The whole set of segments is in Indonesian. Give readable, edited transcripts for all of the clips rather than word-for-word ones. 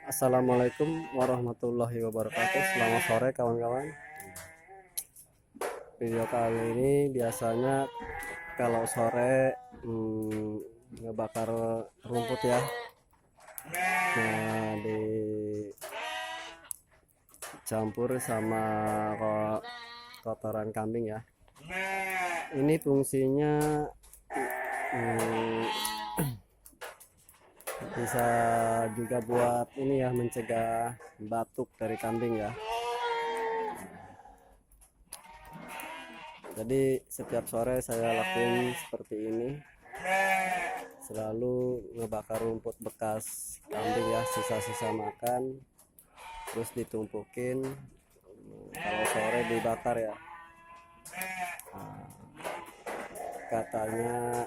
Assalamualaikum warahmatullahi wabarakatuh. Selamat sore kawan-kawan. Video kali ini biasanya kalau sore ngebakar rumput ya. Nah, dicampur sama kotoran kambing ya. Ini fungsinya bisa juga buat ini ya, mencegah batuk dari kambing ya. Jadi setiap sore saya lakuin seperti ini, selalu ngebakar rumput bekas kambing ya, sisa-sisa makan, terus ditumpukin, kalau sore dibakar ya. Nah, katanya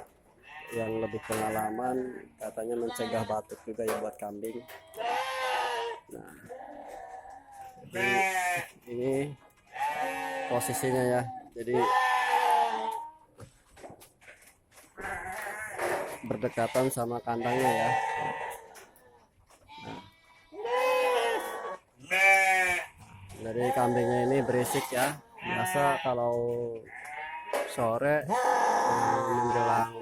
yang lebih pengalaman katanya mencegah batuk juga ya buat kambing. Nah, jadi ini posisinya ya, jadi berdekatan sama kandangnya ya. Nah, dari kambingnya ini berisik ya, biasa kalau sore menjelang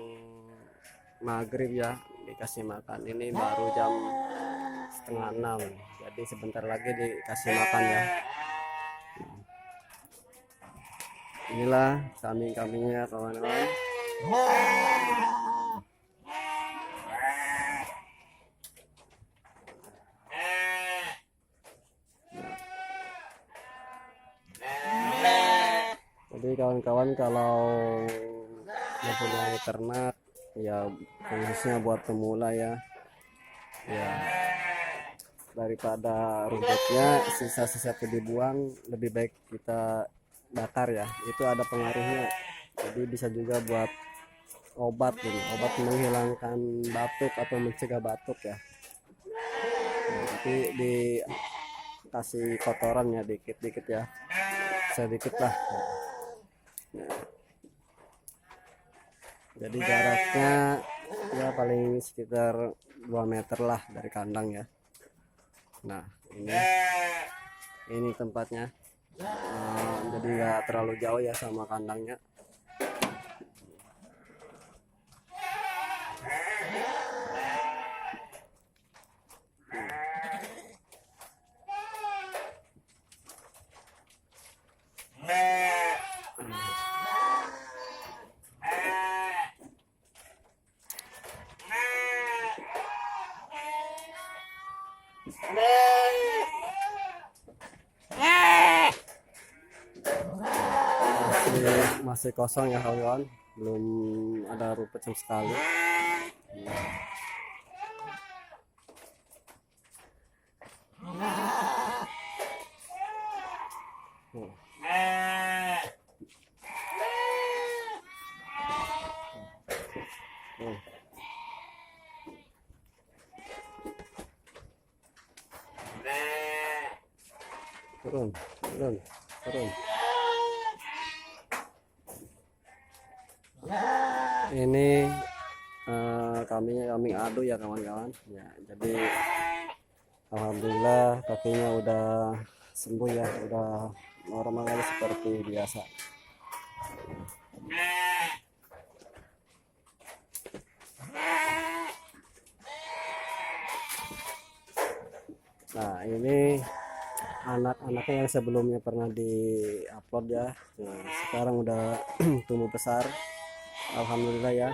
maghrib ya dikasih makan. Ini baru jam 5:30, jadi sebentar lagi dikasih makan ya. Inilah kambing-kambingnya kawan-kawan. Jadi kawan-kawan kalau mempunyai ternak ya, khususnya buat pemula ya, daripada rumputnya sisa-sisa itu dibuang, lebih baik kita bakar ya. Itu ada pengaruhnya, jadi bisa juga buat obat ini, obat menghilangkan batuk atau mencegah batuk ya. Nanti dikasih kotoran ya, dikit-dikit ya, sedikit lah. Jadi jaraknya ya paling sekitar 2 meter lah dari kandang ya. Nah, ini tempatnya, jadi nggak terlalu jauh ya sama kandangnya. Masih kosong ya kawan-kawan, belum ada rumput sama sekali. Turun. Ini kambing adu ya kawan-kawan ya. Jadi alhamdulillah kakinya udah sembuh ya, udah normal lagi seperti biasa. Nah, ini anak-anaknya yang sebelumnya pernah di-upload ya. Nah, sekarang udah tumbuh besar, alhamdulillah ya,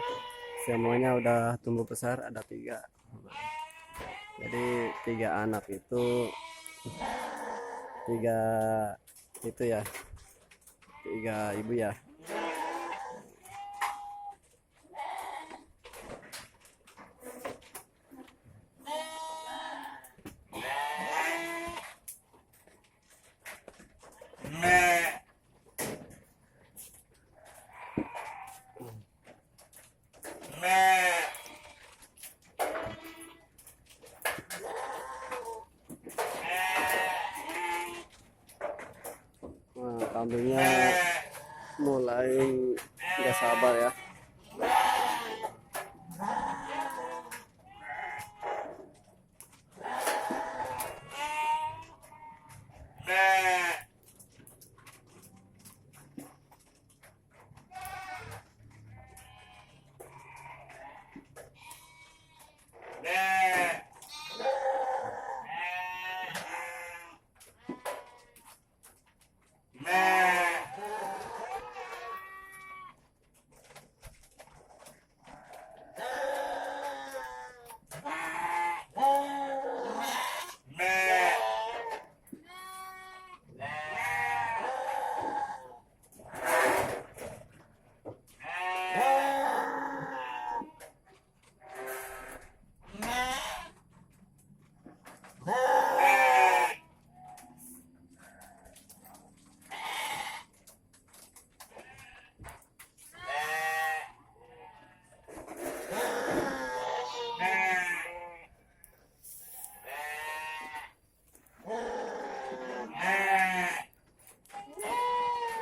semuanya udah tumbuh besar. Ada 3, jadi 3 anak itu 3 itu ya, 3 ibu ya. Nah, kambingnya mulai nggak sabar ya.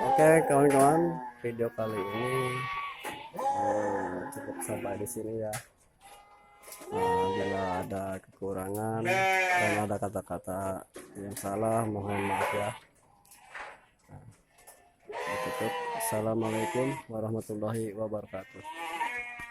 Oke kawan-kawan, video kali ini cukup sampai di sini ya. Bila ada kekurangan dan ada kata-kata yang salah, mohon maaf ya. Tutup. Assalamualaikum warahmatullahi wabarakatuh.